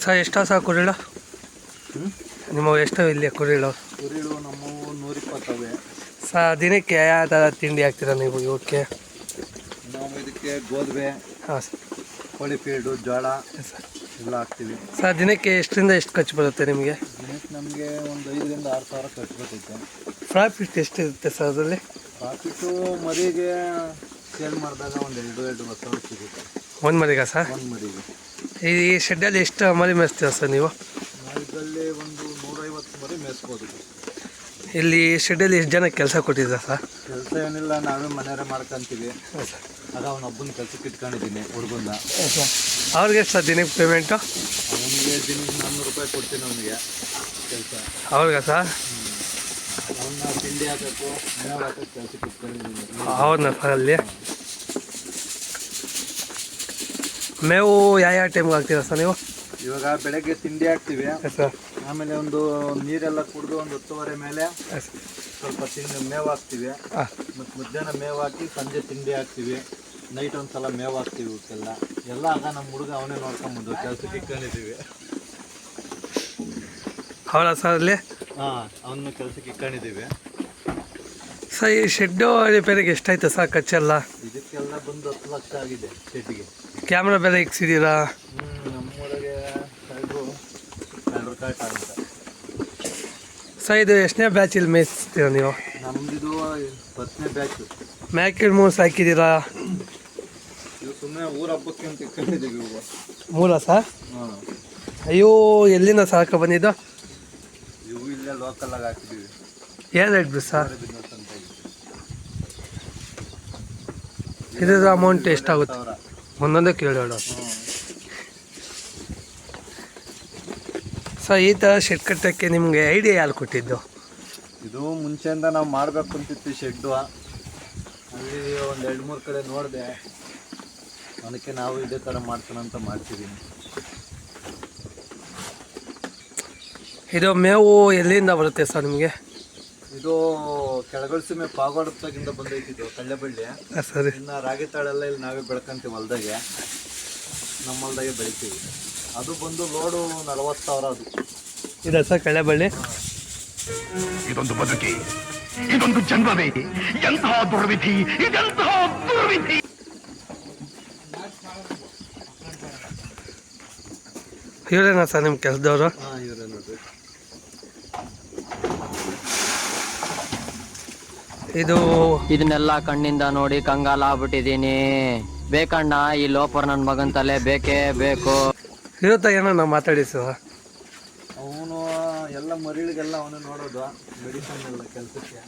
Sir ಎಷ್ಟು ಸಹ ಕುರಿಗಳು ನಿಮ್ಮ ಎಷ್ಟು ಇಲ್ಲಿ ಕುರಿಗಳು ನಮ್ಮವು 120 ಸರ್ ದಿನಕ್ಕೆ ಯಾವ ಥರ ತಿಂಡಿ ಹಾಕ್ತೀರಾ ನೀವು ಇವಕ್ಕೆ? ನಾವು ಇದಕ್ಕೆ ಗೋಧಿ, ಹಾಂ ಸರ್, ಕೋಳಿ ಫೀಡು, ಜೋಳ ಸರ್ ಎಲ್ಲ ಹಾಕ್ತೀವಿ. ಸರ್ ದಿನಕ್ಕೆ ಎಷ್ಟರಿಂದ ಎಷ್ಟು ಖರ್ಚು ಬರುತ್ತೆ ನಿಮಗೆ? ದಿನಕ್ಕೆ ನಮಗೆ ಒಂದು 5,000 ರಿಂದ 6,000 ಖರ್ಚು ಬರ್ತೈತೆ. ಪ್ರಾಫಿಟ್ ಎಷ್ಟಿರುತ್ತೆ ಸರ್ ಅದರಲ್ಲಿ? ಪ್ರಾಫಿಟ್ಟು ಮರಿಗೆ ಸೇಲ್ ಮಾಡಿದಾಗ ಒಂದು 2-2 ಸಾವಿರ ಸಿಗುತ್ತೆ ಒಂದು ಮರಿಗ ಸರ್? ಒಂದು ಮರಿಗೆ. ಈ ಶೆಡ್ಡಲ್ಲಿ ಎಷ್ಟು ಮರಿ ಮೇಯಿಸ್ತೀರ ಸರ್ ನೀವು? ನಾವು ಇದರಲ್ಲಿ ಒಂದು 150 ಮರಿ ಮೇಯಿಸ್ಬೋದು. ಇಲ್ಲಿ ಶೆಡ್ಡಲ್ಲಿ ಎಷ್ಟು ಜನ ಕೆಲಸ ಕೊಟ್ಟಿದ್ದೀರಾ ಸರ್? ಕೆಲಸ ಏನಿಲ್ಲ, ನಾವೇ ಮನೆಯವರೇ ಮಾಡ್ಕೊಂತೀವಿ. ಹಾಂ ಸರ್. ಆಗ ಅವನೊಬ್ಬನ ಕೆಲಸಕ್ಕೆ ಇಟ್ಕೊಂಡಿದ್ದೀನಿ ಹುಡುಗನ್ನ. ಸರ್ ಅವ್ರಿಗೆ ಎಷ್ಟು ಸರ್ ದಿನಕ್ಕೆ ಪೇಮೆಂಟು? ಅವನಿಗೆ ದಿನಕ್ಕೆ 400 ರೂಪಾಯಿ ಕೊಡ್ತೀನಿ ಅವನಿಗೆ ಕೆಲಸ. ಅವ್ರಿಗ ಸರ್? ಅವನ್ನ ತಿಂಡಿ ಹಾಕಬೇಕು, ಮೇವು ಹಾಕಕ್ಕೆ ಕೆಲಸಕ್ಕೆ ಇಟ್ಕೊಂಡಿದ್ದೀನಿ. ಹೌದಾ ಸರ್? ಅಲ್ಲಿ ಮೇವು ಯಾವ ಟೈಮ್ಗೆ ಹಾಕ್ತೀರಾ ಸರ್ ನೀವು? ಇವಾಗ ಬೆಳಗ್ಗೆ ತಿಂಡಿ ಹಾಕ್ತೀವಿ ಸರ್. ಆಮೇಲೆ ಒಂದು ನೀರೆಲ್ಲ ಕುಡಿದು ಒಂದು 10:30 ಮೇಲೆ ಸ್ವಲ್ಪ ಮೇವು ಹಾಕ್ತೀವಿ. ಮತ್ತು ಮಧ್ಯಾಹ್ನ ಮೇವು ಹಾಕಿ ಸಂಜೆ ತಿಂಡಿ ಹಾಕ್ತೀವಿ. ನೈಟ್ ಒಂದ್ಸಲ ಮೇವು ಹಾಕ್ತೀವಿ ಇವಕ್ಕೆಲ್ಲ. ಎಲ್ಲ ಆಗ ನಮ್ಮ ಹುಡುಗ ಅವನೇ ನೋಡ್ಕೊಂಬಂದು ಕೆಲಸಕ್ಕೆ ಇಟ್ಕೊಂಡಿದ್ದೀವಿ. ಹೌದಾ ಸರ್? ಅಲ್ಲಿ ಹಾಂ, ಅವನ್ನ ಕೆಲಸಕ್ಕೆ ಇಟ್ಕೊಂಡಿದ್ದೀವಿ. ಸರ್ ಈ ಶೆಡ್ಡು ರಿಪೇರಿಗೆ ಎಷ್ಟಾಯ್ತು ಸರ್ ಖರ್ಚೆಲ್ಲ? ಇದಕ್ಕೆಲ್ಲ ಬಂದು 10 ಲಕ್ಷ ಆಗಿದೆ ಶೆಡ್ಡಿಗೆ. ಕ್ಯಾಮ್ರಾ ಬೇರೆ ಇಕ್ಸಿದ್ದೀರಾ? ನಮ್ಮೂರಿಗೆ ಆಗುತ್ತೆ. ಸರ್ ಇದು ಎಷ್ಟನೇ ಬ್ಯಾಚ್ ಇಲ್ಲಿ ಮೇಯಿಸ್ತೀರಾ ನೀವು? ನಮ್ದಿದು 10ನೇ ಬ್ಯಾಚ್. ಮ್ಯಾಕಿಡ್ ಮೂಸ್ ಹಾಕಿದ್ದೀರಾ? ಇದು ಸುಮ್ಮನೆ ಊರ ಹಬ್ಬಕ್ಕೆ ಅಂತ ಇಟ್ಕೊಂಡಿದ್ದೀವಿ ಇವಾಗ. ಮೂಲ ಸರ್? ಹಾಂ. ಅಯ್ಯೋ, ಎಲ್ಲಿಂದ ಸಾಕ ಬಂದಿದ್ದು? ಇವು ಇಲ್ಲೇ ಲೋಕಲಾಗಿ ಹಾಕಿದ್ದೀವಿ. ಏನು ರೇಟ್ ಬಿಡಿ ಸರ್? ಬಿಸ್ನೆಸ್ ಅಂತ ಇದ್ರ ಅಮೌಂಟ್ ಎಷ್ಟಾಗುತ್ತೆ? ಒಂದೊಂದೇ ಕೇಳೋಣ ಸರ್. ಈ ಥರ ಶೆಡ್ ಕಟ್ಟೋಕ್ಕೆ ನಿಮಗೆ ಐಡಿಯಾ ಯಾರು ಕೊಟ್ಟಿದ್ದು? ಇದು ಮುಂಚೆಯಿಂದ ನಾವು ಮಾಡಬೇಕು ಅಂತಿತ್ತು ಶೆಡ್ಡು. ಅಲ್ಲಿ ಒಂದು 2-3 ಕಡೆ ನೋಡಿದೆ, ಅದಕ್ಕೆ ನಾವು ಇದೇ ಥರ ಮಾಡ್ತಾನಂತ ಮಾಡ್ತಿದ್ದೀನಿ. ಇದು ಮೇವು ಎಲ್ಲಿಂದ ಬರುತ್ತೆ ಸರ್ ನಿಮಗೆ? ಇದು ಕೆಳಗಳ್ಸಿಮೆ ಪಾಗೋಡದಾಗಿಂದ ಬಂದೈತಿದ್ದು ಕಳ್ಳೆಬಳ್ಳಿ. ಸರಿ. ಇನ್ನು ರಾಗಿ ತಾಳೆಲ್ಲ ಇಲ್ಲಿ ನಾವೇ ಬೆಳ್ಕೊಂತೀವಿ ಹೊಲ್ದಾಗೆ, ನಮ್ಮ ಹೊಲ್ದಾಗೆ ಬೆಳಿತೀವಿ. ಅದು ಬಂದು ಲೋಡು 40,000 ಅದು. ಇದೆ ಸರ್ ಕಳ್ಳೆಬಳ್ಳಿ? ಇದೊಂದು ಬದುಕಿ, ಇದೊಂದು ಜನ್ಮವೇ, ಎಂತಹ ದುರ್ವಿಧಿ, ಇದೆಂತಹ ದುರ್ವಿಧಿ. ಇವರೇನಾ ಸರ್ ನಿಮ್ಮ ಕೆಲಸದವರು? ಹಾಂ, ಇವರೇ ನೋಡ್ರಿ. ಇದನ್ನೆಲ್ಲ ಕಣ್ಣಿಂದ ನೋಡಿ ಕಂಗಾಲಾಗ್ಬಿಟ್ಟಿದೀನಿ. ಬೇಕಣ್ಣ, ಈ ಲೋಪರ್ ನನ್ನ ಮಗನ್ ತಲೆ ಬೇಕೇ ಬೇಕು. ಇರುತ್ತಾ ಏನೋ ನಾವು ಮಾತಾಡಿ ಸರ್? ಅವನು ಎಲ್ಲ ಮರಿಗಳಿಗೆಲ್ಲ ಅವನು ನೋಡೋದು, ಮೆಡಿಸನ್ ಎಲ್ಲ ಕೆಲಸಕ್ಕೆ.